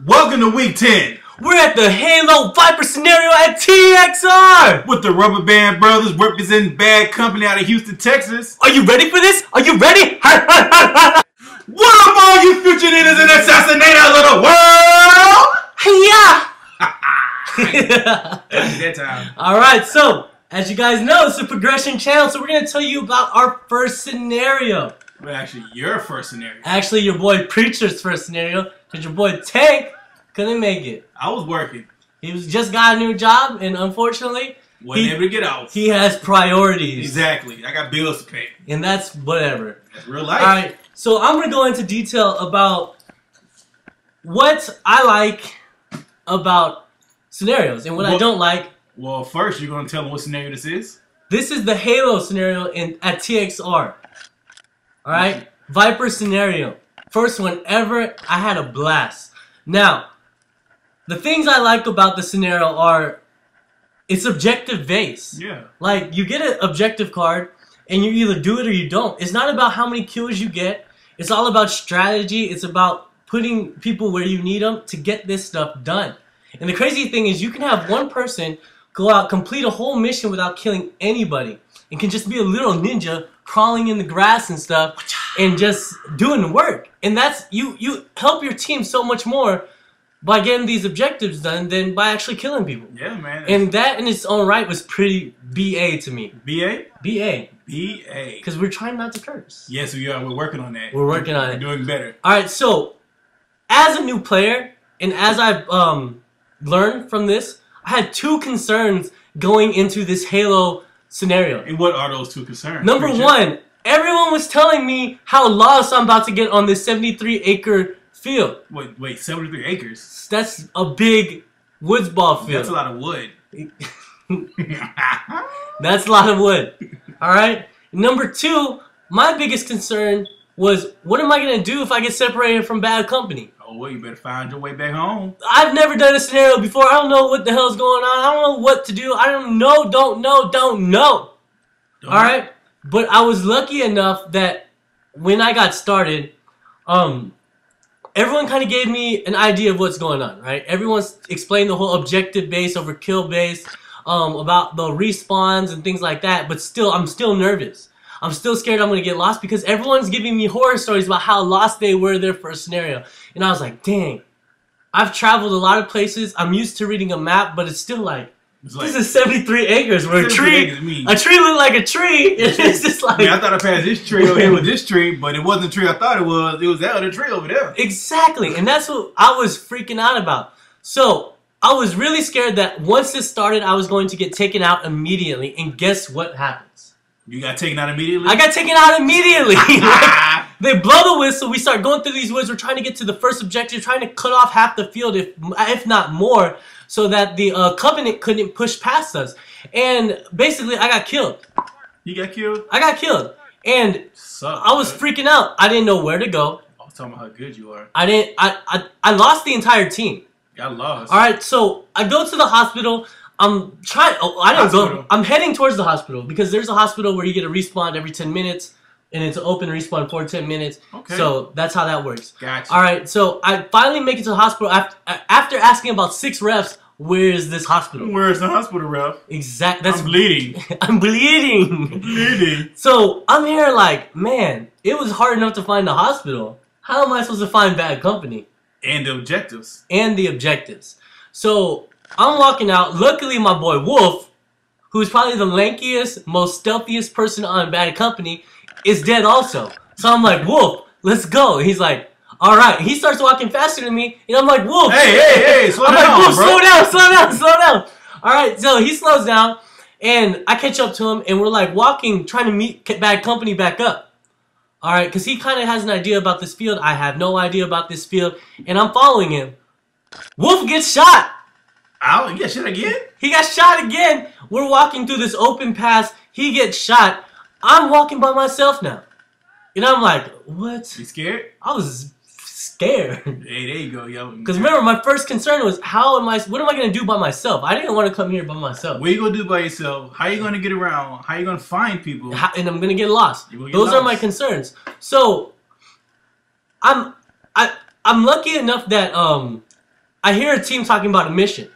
Welcome to week 10. We're at the Halo Viper Scenario at TXR! With the Rubber Band Brothers representing Bad Company out of Houston, Texas. Are you ready for this? Are you ready? What up, all you fugitives and assassinators of the world? Yeah! That time. Alright, so, as you guys know, it's a progression channel, so we're going to tell you about our first scenario. Well, actually, your first scenario. Actually, your boy Preacher's first scenario, because your boy Tank couldn't make it. I was working. He just got a new job, and unfortunately, wasn't able to get out. He has priorities. Exactly. I got bills to pay. And that's whatever. That's real life. Alright, so I'm going to go into detail about what I like about scenarios and what I don't like. Well, first, you're going to tell them what scenario this is? This is the Halo scenario at TXR. Alright? Viper scenario. First one ever. I had a blast. Now, the things I like about the scenario are it's objective based. Yeah. Like, you get an objective card and you either do it or you don't. It's not about how many kills you get. It's all about strategy. It's about putting people where you need them to get this stuff done. And the crazy thing is you can have one person go out, complete a whole mission without killing anybody. It can just be a little ninja crawling in the grass and stuff and just doing the work. And that's, you help your team so much more by getting these objectives done than by actually killing people. Yeah, man. And that in its own right was pretty BA to me. BA? BA. BA. Because we're trying not to curse. Yes, we are. We're working on that. We're working on it. We're doing better. Alright, so as a new player, and as I've learned from this, I had two concerns going into this Halo scenario. And what are those two concerns? Number one, everyone was telling me how lost I'm about to get on this 73-acre field. Wait, 73 acres? That's a big Woodsball field. That's a lot of wood. That's a lot of wood. Alright? Number two, my biggest concern was, what am I going to do if I get separated from bad company? Oh, well, you better find your way back home. I've never done a scenario before. I don't know what the hell's going on. I don't know what to do. I don't know. Alright? But I was lucky enough that when I got started, everyone kind of gave me an idea of what's going on, right? Everyone's explained the whole objective base over kill base, about the respawns and things like that, but still, I'm still nervous. I'm still scared I'm going to get lost because everyone's giving me horror stories about how lost they were their first scenario. And I was like, dang, I've traveled a lot of places. I'm used to reading a map, but it's still like, this is 73 acres where a tree looked like a tree. It's just like, I thought I passed this tree over here with this tree, but it wasn't the tree I thought it was. It was that other tree over there. Exactly. And that's what I was freaking out about. So I was really scared that once this started, I was going to get taken out immediately. And guess what happens? You got taken out immediately? I got taken out immediately. Like, they blow the whistle. We start going through these woods. We're trying to get to the first objective, trying to cut off half the field, if not more, so that the Covenant couldn't push past us. And basically, I got killed. You got killed? I got killed. And I was freaking out. I didn't know where to go. I was talking about how good you are. I lost the entire team. Got lost. Alright, so I go to the hospital. I'm heading towards the hospital because there's a hospital where you get a respawn every 10 minutes and it's an open respawn for 10 minutes. Okay. So that's how that works. Gotcha. Alright, so I finally make it to the hospital after asking about 6 refs, where is this hospital? Where is the hospital, ref? Exactly. I'm bleeding. I'm bleeding. I'm bleeding. So I'm here like, man, it was hard enough to find the hospital. How am I supposed to find bad company? And the objectives. And the objectives. So I'm walking out. Luckily, my boy Wolf, who's probably the lankiest, most stealthiest person on Bad Company, is dead also. So I'm like, Wolf, let's go. And he's like, all right. He starts walking faster than me, and I'm like, Wolf. Hey, slow down, I'm like, Wolf, bro. slow down. All right, so he slows down, and I catch up to him, and we're like walking, trying to meet Bad Company back up. All right, because he kind of has an idea about this field. I have no idea about this field, and I'm following him. Wolf gets shot. Oh, he got shot again? He got shot again. We're walking through this open pass. He gets shot. I'm walking by myself now. And I'm like, what? You scared? I was scared. Hey, there you go, yo. Because remember, my first concern was, what am I going to do by myself? I didn't want to come here by myself. What are you going to do by yourself? How are you going to get around? How are you going to find people? And I'm going to get lost. Those are my concerns. So, I'm lucky enough that I hear a team talking about a mission.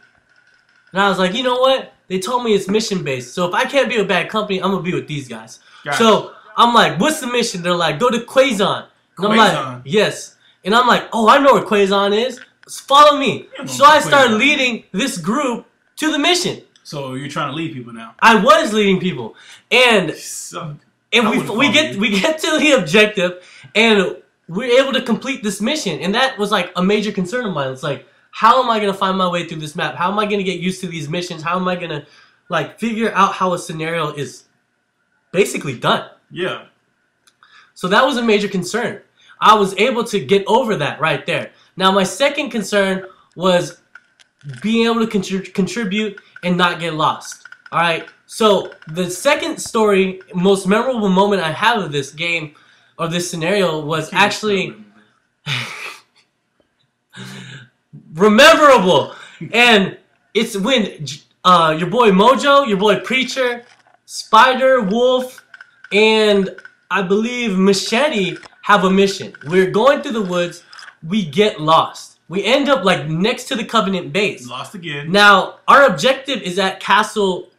And I was like, you know what? They told me it's mission-based. So if I can't be with bad company, I'm going to be with these guys. Gotcha. So I'm like, what's the mission? They're like, go to Quezon. And I'm like, yes. And I'm like, oh, I know where Quezon is. Follow me. So I started leading this group to the mission. So you're trying to lead people now? I was leading people. And we get to the objective, and we're able to complete this mission. And that was like a major concern of mine. It's like, how am I going to find my way through this map? How am I going to get used to these missions? How am I going to like figure out how a scenario is basically done? Yeah. So that was a major concern. I was able to get over that right there. Now my second concern was being able to contribute and not get lost. Alright, so the second story, most memorable moment I have of this game, or this scenario, was actually rememberable. And it's when your boy Mojo, your boy Preacher, Spider, Wolf, and I believe Machete have a mission. We're going through the woods, we get lost. We end up like next to the Covenant base. Lost again. Now, our objective is at Castle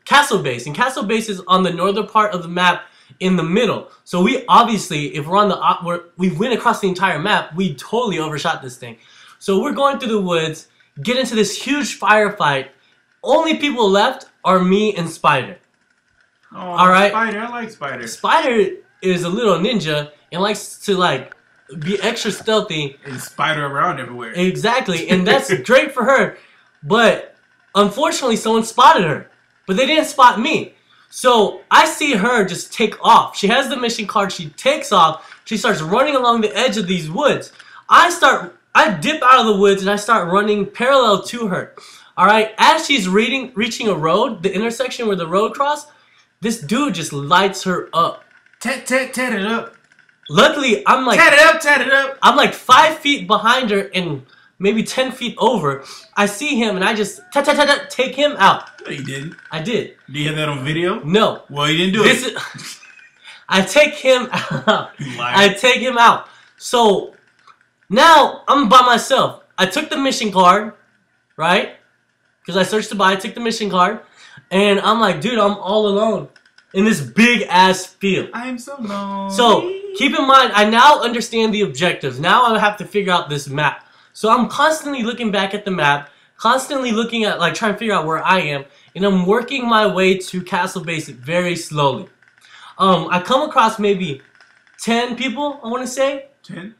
Base, and Castle Base is on the northern part of the map in the middle. So we obviously, if we're on the we went across the entire map, we totally overshot this thing. So we're going through the woods, get into this huge firefight. Only people left are me and Spider. Oh, all right. Spider, I like Spider. Spider is a little ninja and likes to like be extra stealthy. And spider around everywhere. Exactly, and that's great for her. But unfortunately, someone spotted her. But they didn't spot me. So I see her just take off. She has the mission card. She takes off. She starts running along the edge of these woods. I dip out of the woods and I start running parallel to her. Alright, as she's reaching a road, the intersection where the road crossed, this dude just lights her up. Tat it up. Luckily, I'm like... Tat it up. I'm like 5 feet behind her and maybe 10 feet over. I see him and I just take him out. No, you didn't. I did. Do you have that on video? No. Well, you didn't do it. I take him out. I take him out. So... now, I'm by myself. I took the mission card, right? Because I searched to buy, I took the mission card. And I'm like, dude, I'm all alone in this big-ass field. I'm so lonely. So, keep in mind, I now understand the objectives. Now I have to figure out this map. So I'm constantly looking back at the map, constantly looking at, like, trying to figure out where I am. And I'm working my way to Castle Base very slowly. I come across maybe 10 people, I want to say. 10?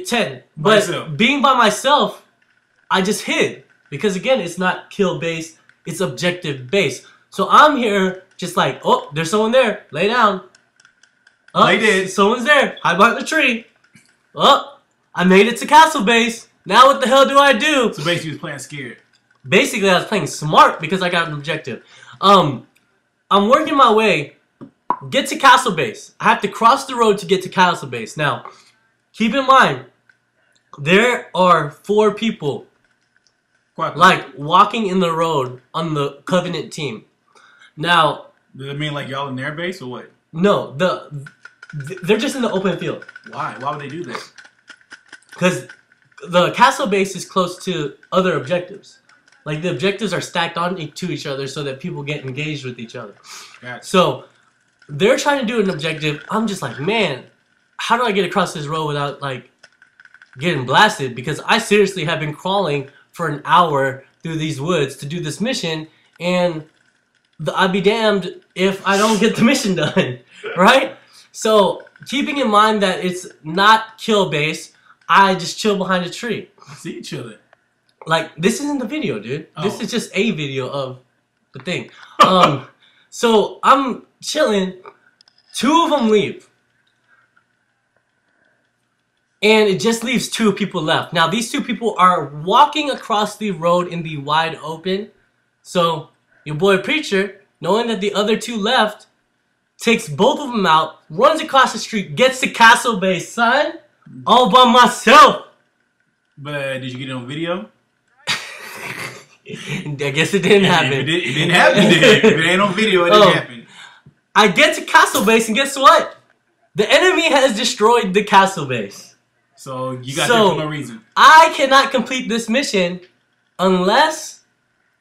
10. But being by myself, I just hid. Because again, it's not kill based, it's objective based. So I'm here just like, oh, there's someone there. Lay down. Oh, they did. Someone's there. Hide behind the tree. Oh, I made it to Castle Base. Now what the hell do I do? So basically you was playing scared. Basically I was playing smart because I got an objective. I'm working my way. Get to Castle Base. I have to cross the road to get to Castle Base. Now, keep in mind, there are 4 people like walking in the road on the Covenant team. Now, does it mean like y'all in their base or what? No, they're just in the open field. Why? Why would they do that? Because the Castle Base is close to other objectives. Like the objectives are stacked on to each other so that people get engaged with each other. Gotcha. So they're trying to do an objective. I'm just like, man, how do I get across this road without like getting blasted? Because I seriously have been crawling for an hour through these woods to do this mission, and I'd be damned if I don't get the mission done, right? So keeping in mind that it's not kill based, I just chill behind a tree. I see you chilling. Like, this isn't the video, dude. Oh. This is just a video of the thing. So I'm chilling. 2 of them leave. And it just leaves 2 people left. Now, these 2 people are walking across the road in the wide open. So, your boy Preacher, knowing that the other 2 left, takes both of them out, runs across the street, gets to Castle Base, son. All by myself. But did you get it on video? I guess it didn't happen. It didn't happen. If it ain't on video, it didn't happen. I get to Castle Base, and guess what? The enemy has destroyed the Castle Base. So you got there for no reason. I cannot complete this mission unless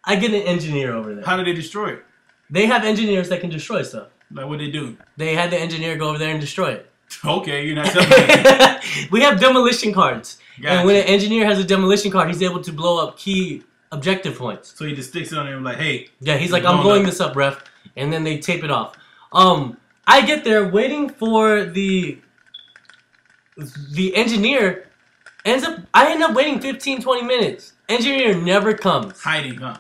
I get an engineer over there. How do they destroy it? They have engineers that can destroy stuff. Like what they do? They had the engineer go over there and destroy it. Okay, you're not telling me. We have demolition cards. Gotcha. And when an engineer has a demolition card, he's able to blow up key objective points. So he just sticks it on him like, hey. Yeah, he's like, I'm blowing this up, ref. And then they tape it off. I get there waiting for the engineer. I end up waiting 15, 20 minutes. Engineer never comes. Hiding, huh?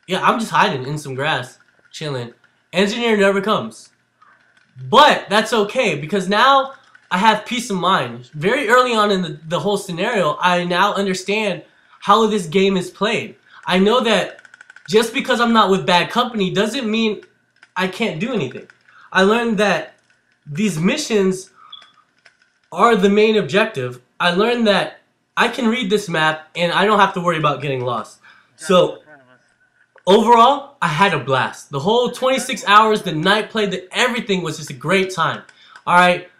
Yeah, I'm just hiding in some grass, chilling. Engineer never comes. But that's okay because now I have peace of mind. Very early on in the whole scenario, I now understand how this game is played. I know that just because I'm not with bad company doesn't mean I can't do anything. I learned that these missions are the main objective. I learned that I can read this map and I don't have to worry about getting lost. So overall, I had a blast. The whole 26 hours, the night play, everything was just a great time. Alright,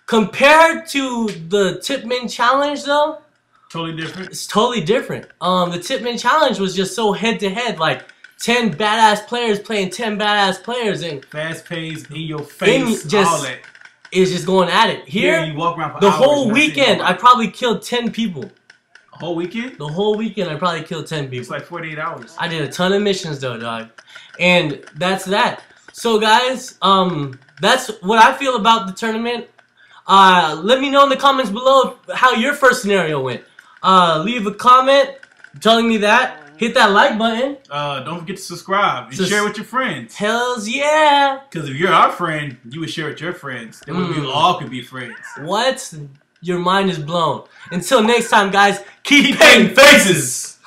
compared to the Tipman Challenge though, totally different. It's totally different. The Tipman Challenge was just so head to head, like 10 badass players playing 10 badass players, and fast paced, in your face, all that. It's just going at it. Here, you walk around for the hours whole weekend, I probably killed 10 people. A whole weekend? The whole weekend, I probably killed 10 people. It's like 48 hours. I did a ton of missions though, dog. And that's that. So guys, that's what I feel about the tournament. Let me know in the comments below how your first scenario went. Leave a comment telling me that. Hit that like button. Don't forget to subscribe and share with your friends. Hells yeah. Because if you're our friend, you would share with your friends. Then we all could be friends. What? Your mind is blown. Until next time, guys, keep painting faces.